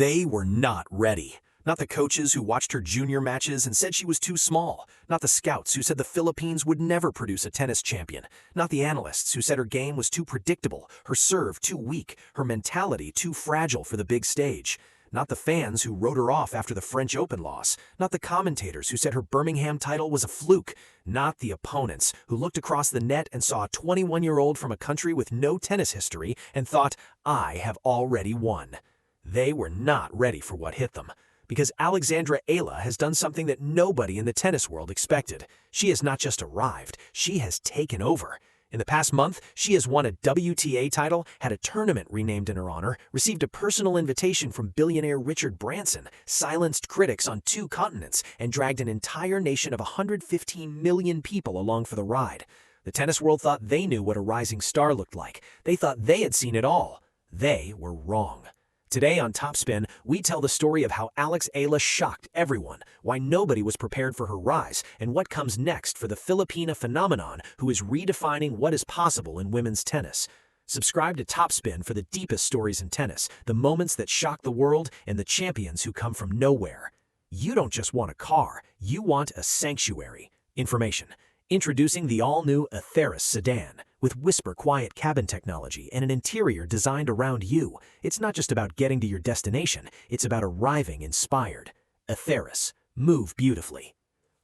They were not ready. Not the coaches who watched her junior matches and said she was too small. Not the scouts who said the Philippines would never produce a tennis champion. Not the analysts who said her game was too predictable, her serve too weak, her mentality too fragile for the big stage. Not the fans who wrote her off after the French Open loss. Not the commentators who said her Birmingham title was a fluke. Not the opponents who looked across the net and saw a 21-year-old from a country with no tennis history and thought, I have already won. They were not ready for what hit them. Because Alex Eala has done something that nobody in the tennis world expected. She has not just arrived, she has taken over. In the past month, she has won a WTA title, had a tournament renamed in her honor, received a personal invitation from billionaire Richard Branson, silenced critics on 2 continents, and dragged an entire nation of 115 million people along for the ride. The tennis world thought they knew what a rising star looked like. They thought they had seen it all. They were wrong. Today on TopSpin, we tell the story of how Alex Eala shocked everyone, why nobody was prepared for her rise, and what comes next for the Filipina phenomenon who is redefining what is possible in women's tennis. Subscribe to TopSpin for the deepest stories in tennis, the moments that shock the world, and the champions who come from nowhere. You don't just want a car, you want a sanctuary. Information. Introducing the all-new Atheris sedan. With whisper-quiet cabin technology and an interior designed around you, it's not just about getting to your destination, it's about arriving inspired. Atheris. Move beautifully.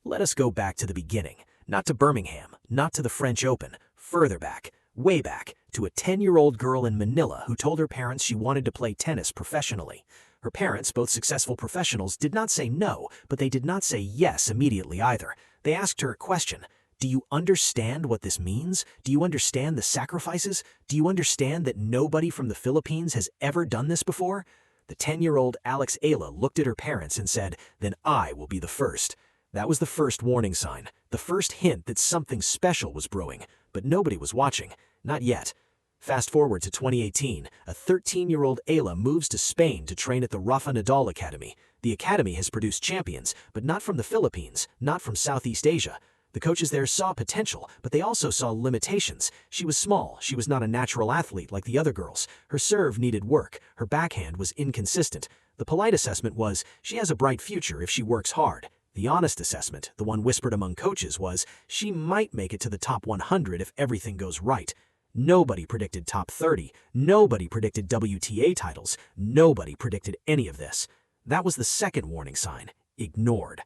Let us go back to the beginning. Not to Birmingham, not to the French Open, further back, way back, to a 10-year-old girl in Manila who told her parents she wanted to play tennis professionally. Her parents, both successful professionals, did not say no, but they did not say yes immediately either. They asked her a question. Do you understand what this means? Do you understand the sacrifices? Do you understand that nobody from the Philippines has ever done this before? The 10-year-old Alex Eala looked at her parents and said, then I will be the first. That was the first warning sign, the first hint that something special was brewing, but nobody was watching, not yet. Fast forward to 2018, a 13-year-old Eala moves to Spain to train at the Rafa Nadal Academy. The academy has produced champions, but not from the Philippines, not from Southeast Asia. The coaches there saw potential, but they also saw limitations. She was small, she was not a natural athlete like the other girls. Her serve needed work, her backhand was inconsistent. The polite assessment was, she has a bright future if she works hard. The honest assessment, the one whispered among coaches, was, she might make it to the top 100 if everything goes right. Nobody predicted top 30, nobody predicted WTA titles, nobody predicted any of this. That was the second warning sign, ignored.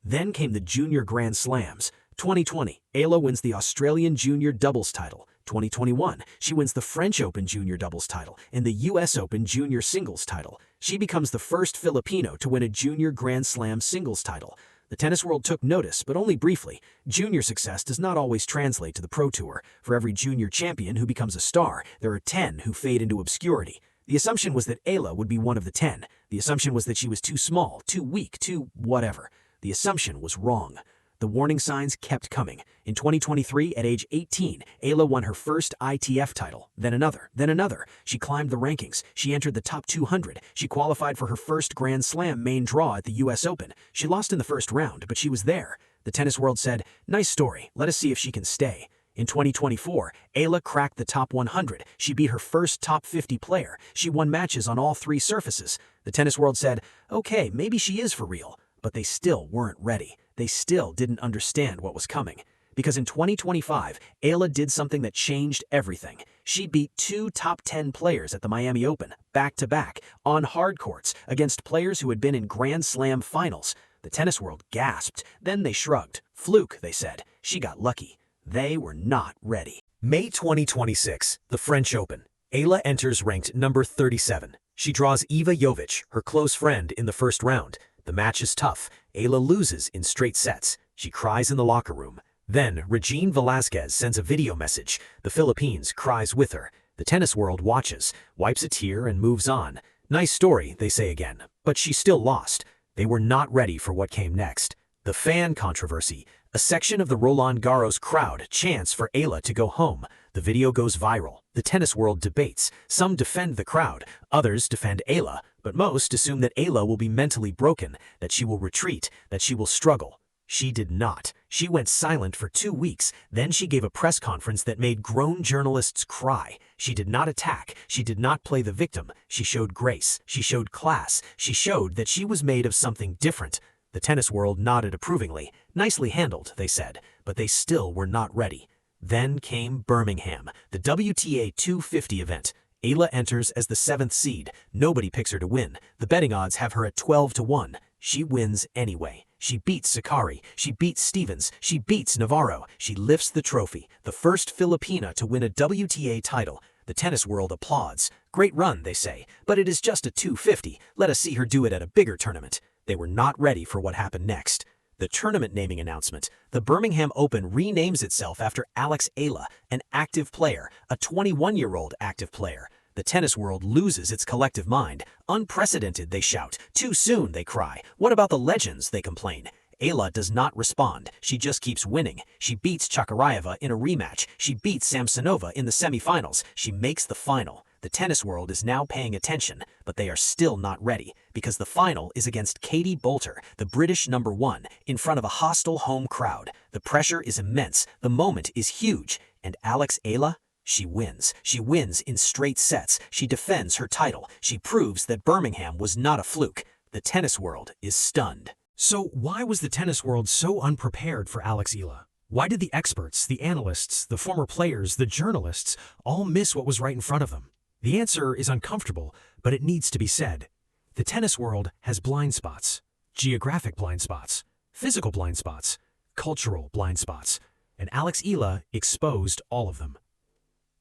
Then came the Junior Grand Slams. 2020, Eala wins the Australian Junior Doubles title. 2021, she wins the French Open Junior Doubles title and the US Open Junior Singles title. She becomes the first Filipino to win a Junior Grand Slam singles title. The tennis world took notice, but only briefly. Junior success does not always translate to the Pro Tour. For every junior champion who becomes a star, there are 10 who fade into obscurity. The assumption was that Eala would be one of the 10. The assumption was that she was too small, too weak, too whatever. The assumption was wrong. The warning signs kept coming. In 2023, at age 18, Eala won her first ITF title, then another, then another. She climbed the rankings. She entered the top 200. She qualified for her first Grand Slam main draw at the US Open. She lost in the first round, but she was there. The tennis world said, nice story, let us see if she can stay. In 2024, Eala cracked the top 100. She beat her first top 50 player. She won matches on all 3 surfaces. The tennis world said, okay, maybe she is for real. But they still weren't ready. They still didn't understand what was coming. Because in 2025, Eala did something that changed everything. She beat 2 top 10 players at the Miami Open, back-to-back, on hard courts, against players who had been in Grand Slam finals. The tennis world gasped. Then they shrugged. Fluke, they said. She got lucky. They were not ready. May 2026, the French Open. Eala enters ranked number 37. She draws Eva Jovic, her close friend, in the first round. The match is tough. Eala loses in straight sets. She cries in the locker room. Then, Regine Velasquez sends a video message. The Philippines cries with her. The tennis world watches, wipes a tear and moves on. Nice story, they say again. But she still lost. They were not ready for what came next. The fan controversy. A section of the Roland Garros crowd chants for Eala to go home. The video goes viral. The tennis world debates. Some defend the crowd. Others defend Eala. But most assume that Eala will be mentally broken, that she will retreat, that she will struggle. She did not. She went silent for 2 weeks, then she gave a press conference that made grown journalists cry. She did not attack, she did not play the victim, she showed grace, she showed class, she showed that she was made of something different. The tennis world nodded approvingly. Nicely handled, they said, but they still were not ready. Then came Birmingham, the WTA 250 event. Eala enters as the 7th seed. Nobody picks her to win. The betting odds have her at 12-1. She wins anyway. She beats Sakkari, she beats Stevens, she beats Navarro. She lifts the trophy, the first Filipina to win a WTA title. The tennis world applauds. Great run, they say, but it is just a 250. Let us see her do it at a bigger tournament. They were not ready for what happened next. The tournament naming announcement. The Birmingham Open renames itself after Alex Eala, an active player, a 21-year-old active player. The tennis world loses its collective mind. Unprecedented, they shout. Too soon, they cry. What about the legends, they complain. Eala does not respond. She just keeps winning. She beats Chakarayeva in a rematch. She beats Samsonova in the semifinals. She makes the final. The tennis world is now paying attention, but they are still not ready, because the final is against Katie Boulter, the British #1, in front of a hostile home crowd. The pressure is immense. The moment is huge. And Alex Eala? She wins. She wins in straight sets. She defends her title. She proves that Birmingham was not a fluke. The tennis world is stunned. So why was the tennis world so unprepared for Alex Eala? Why did the experts, the analysts, the former players, the journalists all miss what was right in front of them? The answer is uncomfortable, but it needs to be said. The tennis world has blind spots. Geographic blind spots, physical blind spots, cultural blind spots, and Alex Eala exposed all of them.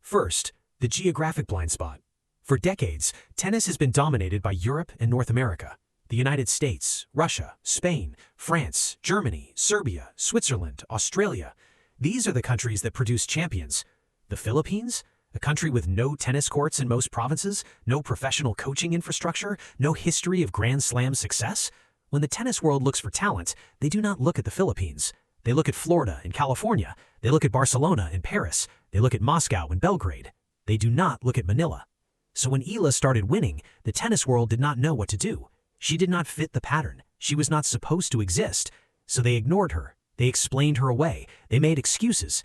First, the geographic blind spot. For decades, tennis has been dominated by Europe and North America. The United States, Russia, Spain, France, Germany, Serbia, Switzerland, Australia. These are the countries that produce champions. The Philippines? A country with no tennis courts in most provinces, no professional coaching infrastructure, no history of Grand Slam success? When the tennis world looks for talent, they do not look at the Philippines. They look at Florida and California. They look at Barcelona and Paris. They look at Moscow and Belgrade. They do not look at Manila. So when Eala started winning, the tennis world did not know what to do. She did not fit the pattern. She was not supposed to exist. So they ignored her. They explained her away. They made excuses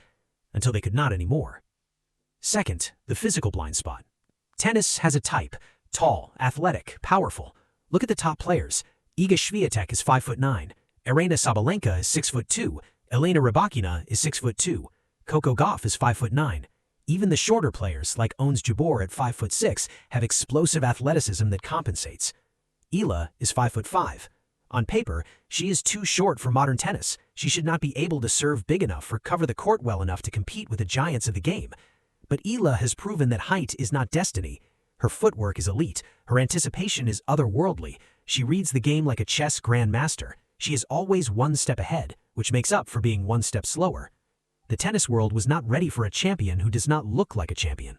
until they could not anymore. Second, the physical blind spot. Tennis has a type: tall, athletic, powerful. Look at the top players. Iga Swiatek is 5'9". Aryna Sabalenka is 6'2". Elena Rybakina is 6'2". Coco Gauff is 5'9". Even the shorter players, like Ons Jabeur at 5'6", have explosive athleticism that compensates. Eala is 5'5". On paper, she is too short for modern tennis. She should not be able to serve big enough or cover the court well enough to compete with the giants of the game. But Eala has proven that height is not destiny. Her footwork is elite. Her anticipation is otherworldly. She reads the game like a chess grandmaster. She is always one step ahead, which makes up for being one step slower. The tennis world was not ready for a champion who does not look like a champion.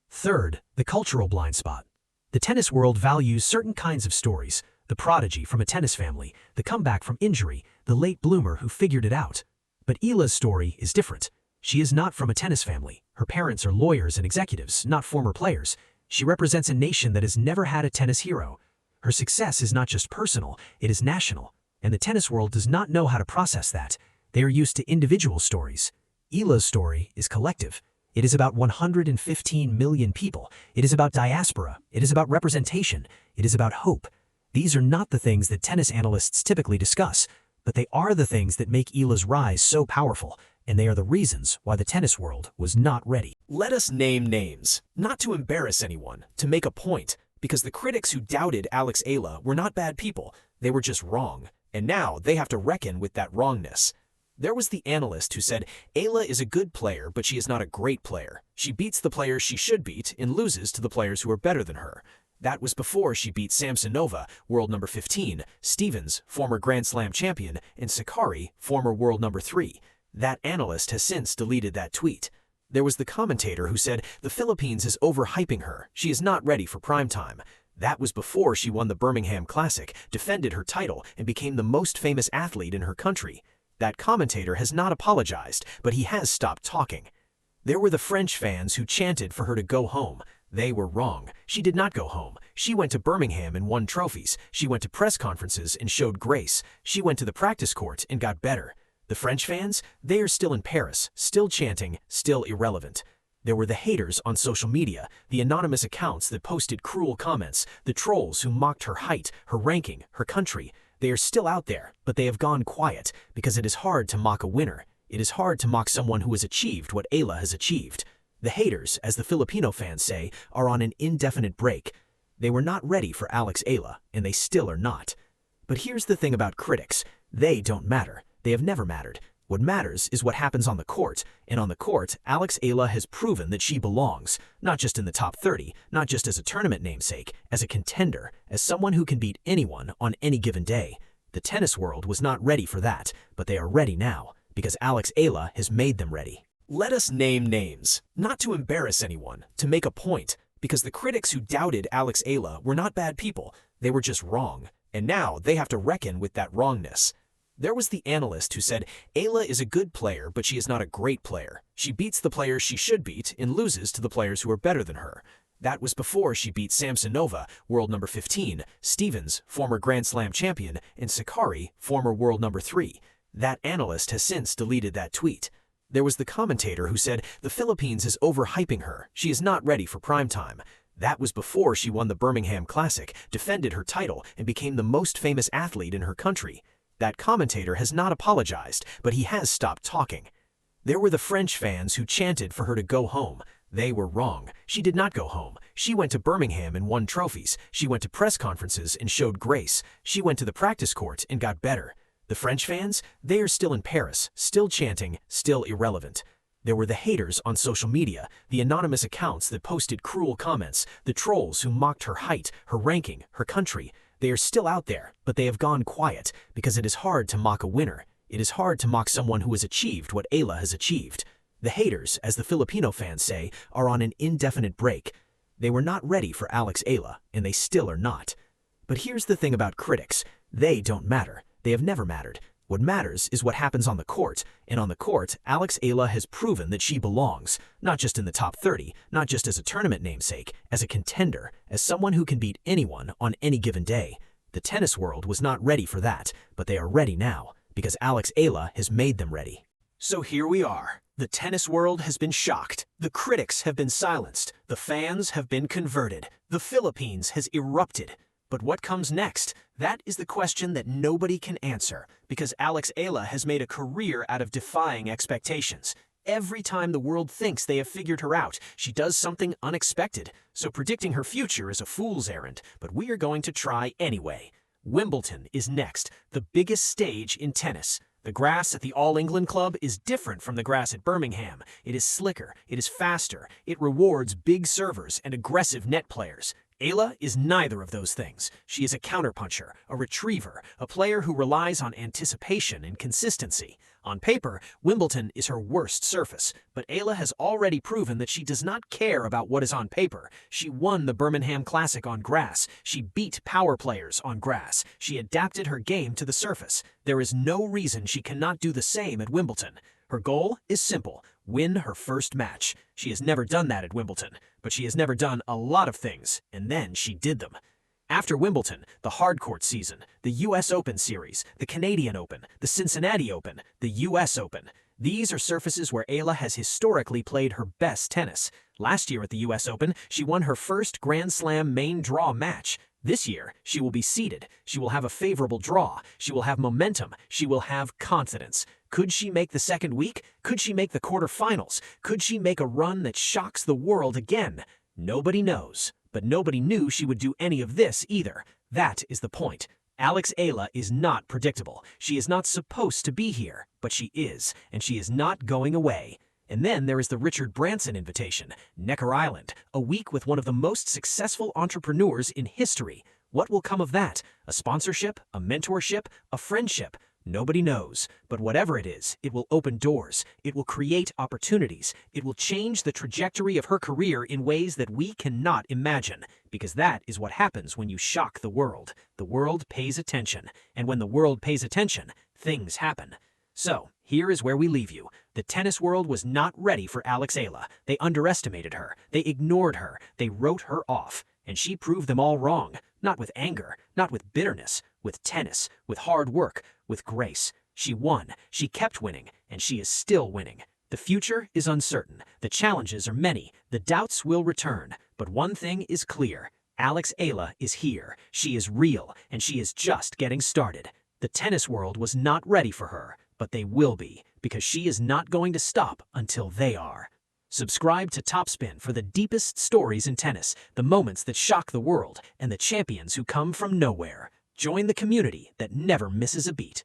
Third, the cultural blind spot. The tennis world values certain kinds of stories: the prodigy from a tennis family, the comeback from injury, the late bloomer who figured it out. But Eala's story is different. She is not from a tennis family. Her parents are lawyers and executives, not former players. She represents a nation that has never had a tennis hero. Her success is not just personal, it is national. And the tennis world does not know how to process that. They are used to individual stories. Eala's story is collective. It is about 115 million people. It is about diaspora. It is about representation. It is about hope. These are not the things that tennis analysts typically discuss, but they are the things that make Eala's rise so powerful, and they are the reasons why the tennis world was not ready. Let us name names, not to embarrass anyone, to make a point, because the critics who doubted Alex Eala were not bad people. They were just wrong, and now they have to reckon with that wrongness. There was the analyst who said, Eala is a good player, but she is not a great player. She beats the players she should beat and loses to the players who are better than her. That was before she beat Samsonova, world number 15, Stevens, former Grand Slam champion, and Sakkari, former world number 3. That analyst has since deleted that tweet. There was the commentator who said, the Philippines is overhyping her. She is not ready for prime time. That was before she won the Birmingham Classic, defended her title, and became the most famous athlete in her country. That commentator has not apologized, but he has stopped talking. There were the French fans who chanted for her to go home. They were wrong. She did not go home. She went to Birmingham and won trophies. She went to press conferences and showed grace. She went to the practice court and got better. The French fans, they are still in Paris, still chanting, still irrelevant. There were the haters on social media, the anonymous accounts that posted cruel comments, the trolls who mocked her height, her ranking, her country. They are still out there, but they have gone quiet because it is hard to mock a winner. It is hard to mock someone who has achieved what Eala has achieved. The haters, as the Filipino fans say, are on an indefinite break. They were not ready for Alex Eala, and they still are not. But here's the thing about critics. They don't matter. They have never mattered. What matters is what happens on the court, and on the court, Alex Eala has proven that she belongs, not just in the top 30, not just as a tournament namesake, as a contender, as someone who can beat anyone on any given day. The tennis world was not ready for that, but they are ready now, because Alex Eala has made them ready. Let us name names, not to embarrass anyone, to make a point, because the critics who doubted Alex Eala were not bad people, they were just wrong, and now they have to reckon with that wrongness. There was the analyst who said, Eala is a good player, but she is not a great player. She beats the players she should beat and loses to the players who are better than her. That was before she beat Samsonova, world number 15, Stevens, former Grand Slam champion, and Sakari, former world number 3. That analyst has since deleted that tweet. There was the commentator who said, the Philippines is overhyping her. She is not ready for prime time. That was before she won the Birmingham Classic, defended her title, and became the most famous athlete in her country. That commentator has not apologized, but he has stopped talking. There were the French fans who chanted for her to go home. They were wrong. She did not go home. She went to Birmingham and won trophies. She went to press conferences and showed grace. She went to the practice court and got better. The French fans, they are still in Paris, still chanting, still irrelevant. There were the haters on social media, the anonymous accounts that posted cruel comments, the trolls who mocked her height, her ranking, her country. They are still out there, but they have gone quiet because it is hard to mock a winner. It is hard to mock someone who has achieved what Eala has achieved. The haters, as the Filipino fans say, are on an indefinite break. They were not ready for Alex Eala, and they still are not. But here's the thing about critics. They don't matter. They have never mattered. What matters is what happens on the court, and on the court, Alex Eala has proven that she belongs, not just in the top 30, not just as a tournament namesake, as a contender, as someone who can beat anyone on any given day. The tennis world was not ready for that, but they are ready now, because Alex Eala has made them ready. So here we are. The tennis world has been shocked. The critics have been silenced. The fans have been converted. The Philippines has erupted. But what comes next? That is the question that nobody can answer, because Alex Eala has made a career out of defying expectations. Every time the world thinks they have figured her out, she does something unexpected. So predicting her future is a fool's errand, but we are going to try anyway. Wimbledon is next, the biggest stage in tennis. The grass at the All England Club is different from the grass at Birmingham. It is slicker, it is faster, it rewards big servers and aggressive net players. Eala is neither of those things. She is a counterpuncher, a retriever, a player who relies on anticipation and consistency. On paper, Wimbledon is her worst surface, but Eala has already proven that she does not care about what is on paper. She won the Birmingham Classic on grass. She beat power players on grass. She adapted her game to the surface. There is no reason she cannot do the same at Wimbledon. Her goal is simple: win her first match. She has never done that at Wimbledon, but she has never done a lot of things, and then she did them. After Wimbledon, the hardcourt season, the US Open Series, the Canadian Open, the Cincinnati Open, the US Open. These are surfaces where Eala has historically played her best tennis. Last year at the US Open, she won her first Grand Slam main draw match. This year, she will be seeded. She will have a favorable draw. She will have momentum. She will have confidence. Could she make the second week? Could she make the quarterfinals? Could she make a run that shocks the world again? Nobody knows. But nobody knew she would do any of this either. That is the point. Alex Eala is not predictable. She is not supposed to be here, but she is, and she is not going away. And then there is the Richard Branson invitation, Necker Island, a week with one of the most successful entrepreneurs in history. What will come of that? A sponsorship? A mentorship? A friendship? Nobody knows, but whatever it is, it will open doors, it will create opportunities, it will change the trajectory of her career in ways that we cannot imagine, because that is what happens when you shock the world. The world pays attention, and when the world pays attention, things happen. So, here is where we leave you. The tennis world was not ready for Alex Eala. They underestimated her. They ignored her. They wrote her off. And she proved them all wrong. Not with anger, not with bitterness, with tennis, with hard work, with grace. She won. She kept winning, and she is still winning. The future is uncertain. The challenges are many. The doubts will return. But one thing is clear. Alex Eala is here. She is real, and she is just getting started. The tennis world was not ready for her, but they will be, because she is not going to stop until they are. Subscribe to TopSpin for the deepest stories in tennis, the moments that shock the world, and the champions who come from nowhere. Join the community that never misses a beat.